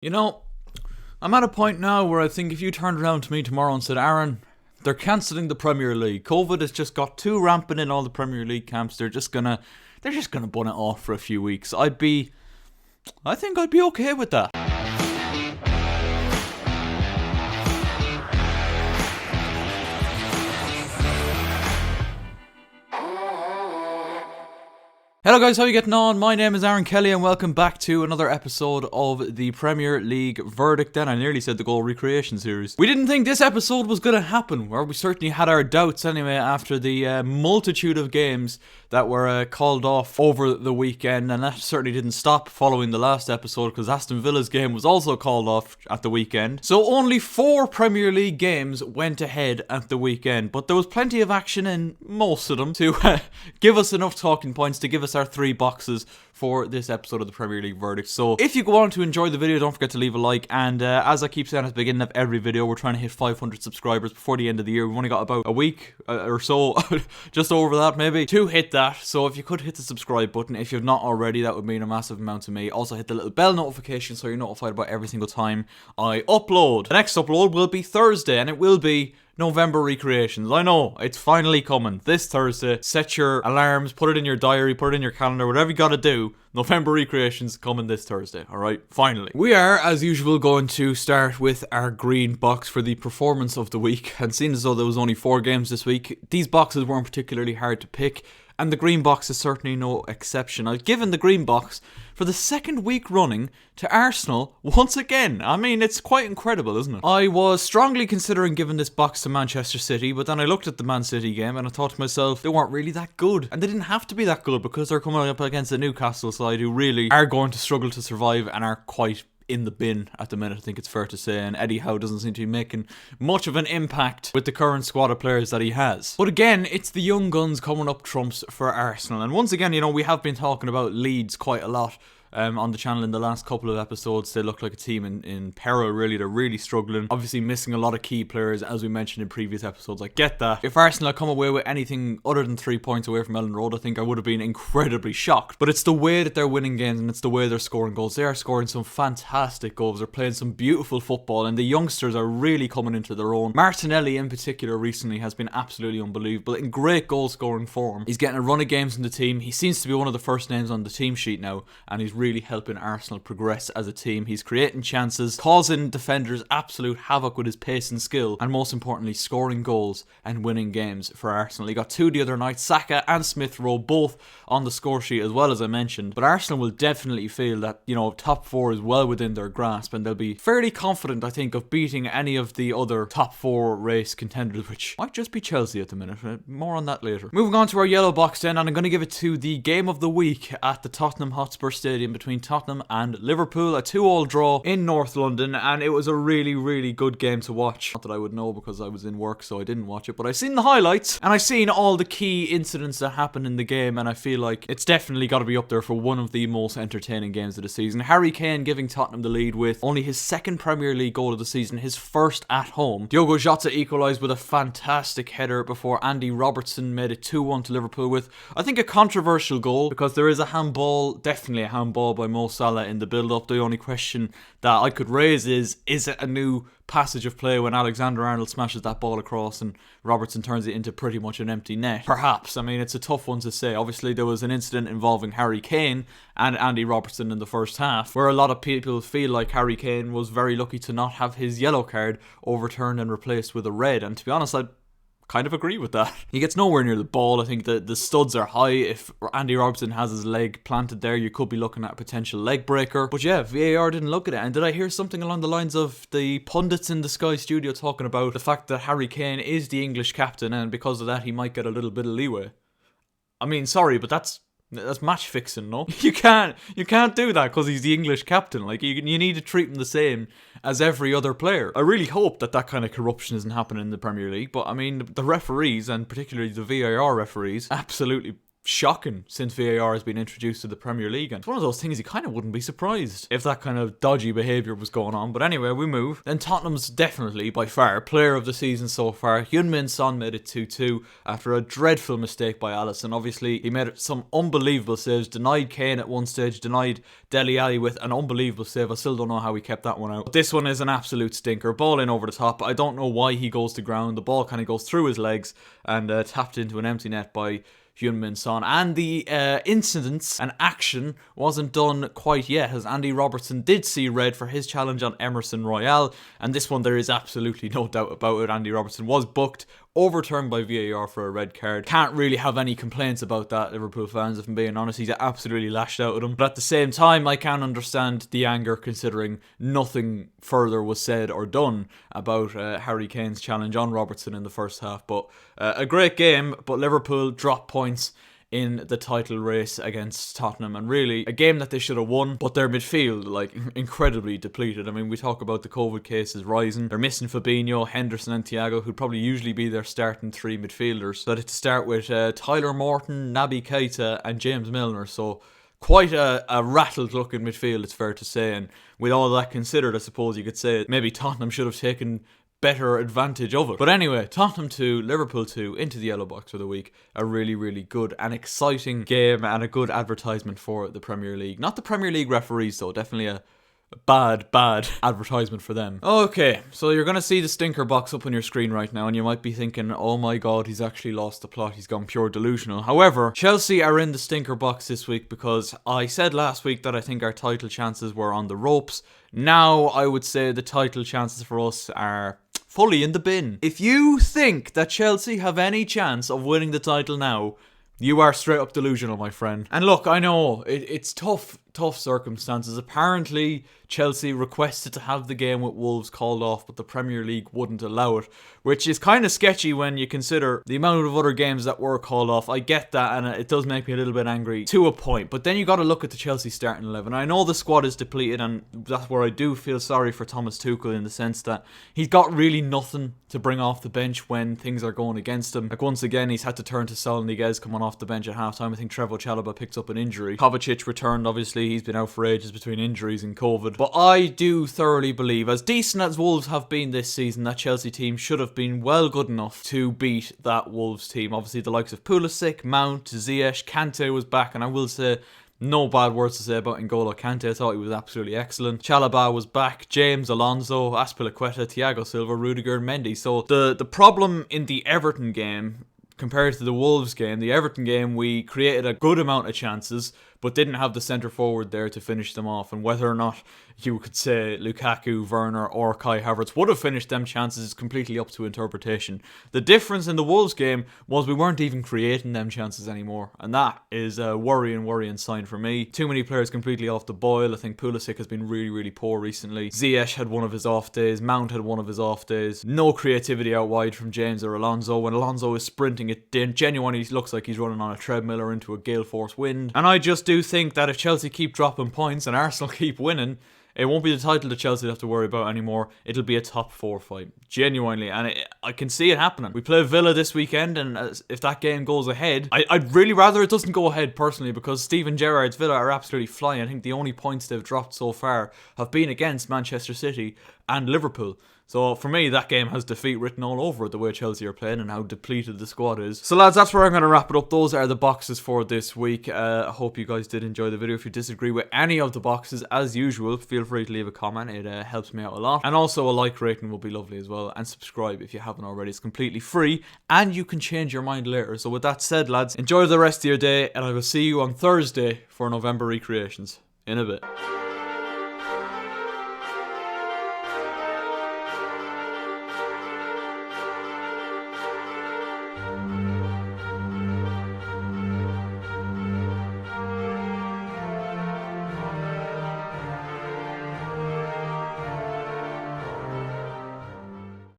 You know, I'm at a point now where I think if you turned around to me tomorrow and said, Aaron, they're cancelling the Premier League. COVID has just got too rampant in all the Premier League camps. They're just gonna bun it off for a few weeks. I think I'd be okay with that. Hello guys, how are you getting on? My name is Aaron Kelly and welcome back to another episode of the Premier League Verdict. Then I nearly said the goal recreation series. We didn't think this episode was going to happen, or we certainly had our doubts anyway after the multitude of games that were called off over the weekend, and that certainly didn't stop following the last episode because Aston Villa's game was also called off at the weekend. So only 4 Premier League games went ahead at the weekend, but there was plenty of action in most of them to give us enough talking points to give us our 3 boxes for this episode of the Premier League Verdict. So if you go on to enjoy the video, don't forget to leave a like, and as I keep saying at the beginning of every video, we're trying to hit 500 subscribers before the end of the year. We've only got about a week or so, just over that maybe, to hit that. So if you could hit the subscribe button if you've not already, that would mean a massive amount to me. Also hit the little bell notification so you're notified about every single time I upload. The next upload will be Thursday, and it will be November recreations. I know, it's finally coming. This Thursday. Set your alarms, put it in your diary, put it in your calendar, whatever you gotta do. November recreations coming this Thursday, alright? Finally. We are, as usual, going to start with our green box for the performance of the week. And seeing as though there was only 4 games this week, these boxes weren't particularly hard to pick, and the green box is certainly no exception. I've given the green box for the 2nd week running to Arsenal once again. I mean, it's quite incredible, isn't it? I was strongly considering giving this box to Manchester City, but then I looked at the Man City game and I thought to myself, they weren't really that good. And they didn't have to be that good because they're coming up against the Newcastle side who really are going to struggle to survive and are quite in the bin at the minute, I think it's fair to say, and Eddie Howe doesn't seem to be making much of an impact with the current squad of players that he has. But again, it's the young guns coming up trumps for Arsenal, and once again, you know, we have been talking about Leeds quite a lot on the channel in the last couple of episodes. They look like a team in peril, really. They're really struggling, obviously missing a lot of key players, as we mentioned in previous episodes. I get that. If Arsenal had come away with anything other than 3 points away from Ellen Road, I think I would have been incredibly shocked. But it's the way that they're winning games and it's the way they're scoring goals. They are scoring some fantastic goals. They're playing some beautiful football, and the youngsters are really coming into their own. Martinelli in particular recently has been absolutely unbelievable, in great goal scoring form. He's getting a run of games in the team. He seems to be one of the first names on the team sheet now, and he's really helping Arsenal progress as a team. He's creating chances, causing defenders absolute havoc with his pace and skill, and most importantly, scoring goals and winning games for Arsenal. He got 2 the other night. Saka and Smith Rowe both on the score sheet as well, as I mentioned. But Arsenal will definitely feel that, you know, top 4 is well within their grasp, and they'll be fairly confident, I think, of beating any of the other top 4 race contenders, which might just be Chelsea at the minute. More on that later. Moving on to our yellow box then, and I'm going to give it to the game of the week at the Tottenham Hotspur Stadium between Tottenham and Liverpool, a 2-2 draw in North London, and it was a really, really good game to watch. Not that I would know because I was in work, so I didn't watch it, but I seen the highlights and I seen all the key incidents that happened in the game, and I feel like it's definitely got to be up there for one of the most entertaining games of the season. Harry Kane giving Tottenham the lead with only his 2nd Premier League goal of the season, his 1st at home. Diogo Jota equalised with a fantastic header before Andy Robertson made it 2-1 to Liverpool with, I think, a controversial goal because there is a handball, definitely a handball by Mo Salah in the build-up. The only question that I could raise is it a new passage of play when Alexander-Arnold smashes that ball across and Robertson turns it into pretty much an empty net? Perhaps. I mean, it's a tough one to say. Obviously, there was an incident involving Harry Kane and Andy Robertson in the first half, where a lot of people feel like Harry Kane was very lucky to not have his yellow card overturned and replaced with a red, and to be honest, I'd kind of agree with that. He gets nowhere near the ball. I think the studs are high. If Andy Robertson has his leg planted there, you could be looking at a potential leg breaker. But yeah, VAR didn't look at it. And did I hear something along the lines of the pundits in the Sky Studio talking about the fact that Harry Kane is the English captain, and because of that he might get a little bit of leeway? I mean, sorry, but that's match fixing, no? You can't do that because he's the English captain. Like, you need to treat him the same as every other player. I really hope that kind of corruption isn't happening in the Premier League, but I mean, the referees, and particularly the VAR referees, absolutely shocking since VAR has been introduced to the Premier League, and it's one of those things you kind of wouldn't be surprised if that kind of dodgy behaviour was going on. But anyway, we move. Then Tottenham's definitely, by far, player of the season so far. Heung-min Son made it 2-2 after a dreadful mistake by Alisson. Obviously, he made some unbelievable saves, denied Kane at one stage, denied Dele Alli with an unbelievable save. I still don't know how he kept that one out. But this one is an absolute stinker. Ball in over the top. I don't know why he goes to ground. The ball kind of goes through his legs and tapped into an empty net by Heung-min Son, and the incidents and action wasn't done quite yet, as Andy Robertson did see red for his challenge on Emerson Royale, and this one there is absolutely no doubt about it. Andy Robertson was booked, overturned by VAR for a red card. Can't really have any complaints about that, Liverpool fans, if I'm being honest. He's absolutely lashed out at him. But at the same time, I can understand the anger considering nothing further was said or done about Harry Kane's challenge on Robertson in the first half. But a great game, but Liverpool dropped points in the title race against Tottenham, and really a game that they should have won, but their midfield, like, incredibly depleted. I mean, we talk about the COVID cases rising. They're missing Fabinho, Henderson and Thiago, who'd probably usually be their starting three midfielders. So they had to start with Tyler Morton, Naby Keita and James Milner, so quite a rattled looking midfield, it's fair to say. And with all that considered, I suppose you could say maybe Tottenham should have taken better advantage of it. But anyway, Tottenham 2, Liverpool 2 into the yellow box for the week. A really, really good and exciting game and a good advertisement for the Premier League. Not the Premier League referees though, definitely a bad advertisement for them. Okay, so you're going to see the stinker box up on your screen right now, and you might be thinking, oh my god, he's actually lost the plot, he's gone pure delusional. However, Chelsea are in the stinker box this week because I said last week that I think our title chances were on the ropes. Now I would say the title chances for us are fully in the bin. If you think that Chelsea have any chance of winning the title now, you are straight up delusional, my friend. And look, I know it's tough circumstances. Apparently, Chelsea requested to have the game with Wolves called off, but the Premier League wouldn't allow it, which is kind of sketchy when you consider the amount of other games that were called off. I get that, and it does make me a little bit angry to a point, but then you got to look at the Chelsea starting 11. I know the squad is depleted, and that's where I do feel sorry for Thomas Tuchel in the sense that he's got really nothing to bring off the bench when things are going against him. Like, once again, he's had to turn to Saul Niguez coming off the bench at halftime. I think Trevoh Chalobah picked up an injury. Kovacic returned, obviously. He's been out for ages between injuries and COVID. But I do thoroughly believe, as decent as Wolves have been this season, that Chelsea team should have been well good enough to beat that Wolves team. Obviously, the likes of Pulisic, Mount, Ziyech, Kante was back, and I will say, no bad words to say about N'Golo Kante. I thought he was absolutely excellent. Chalobah was back. James, Alonso, Azpilicueta, Thiago Silva, Rudiger, and Mendy. So the problem in the Everton game compared to the Wolves game, the Everton game, we created a good amount of chances, but didn't have the centre forward there to finish them off. And whether or not you could say Lukaku, Werner or Kai Havertz would have finished them chances is completely up to interpretation. The difference in the Wolves game was we weren't even creating them chances anymore, and that is a worrying sign for me. Too many players completely off the boil. I think Pulisic has been really poor recently. Ziyech had one of his off days. Mount had one of his off days. No creativity out wide from James or Alonso. When Alonso is sprinting, it genuinely looks like he's running on a treadmill or into a gale force wind. And I just do think that if Chelsea keep dropping points and Arsenal keep winning, it won't be the title that Chelsea have to worry about anymore. It'll be a top 4 fight. Genuinely. And I can see it happening. We play Villa this weekend, and if that game goes ahead, I'd really rather it doesn't go ahead personally, because Steven Gerrard's Villa are absolutely flying. I think the only points they've dropped so far have been against Manchester City and Liverpool. So for me, that game has defeat written all over it, the way Chelsea are playing and how depleted the squad is. So lads, that's where I'm going to wrap it up. Those are the boxes for this week. I hope you guys did enjoy the video. If you disagree with any of the boxes, as usual, feel free to leave a comment. It helps me out a lot. And also a like rating will be lovely as well. And subscribe if you haven't already. It's completely free and you can change your mind later. So with that said, lads, enjoy the rest of your day, and I will see you on Thursday for November Recreations. In a bit.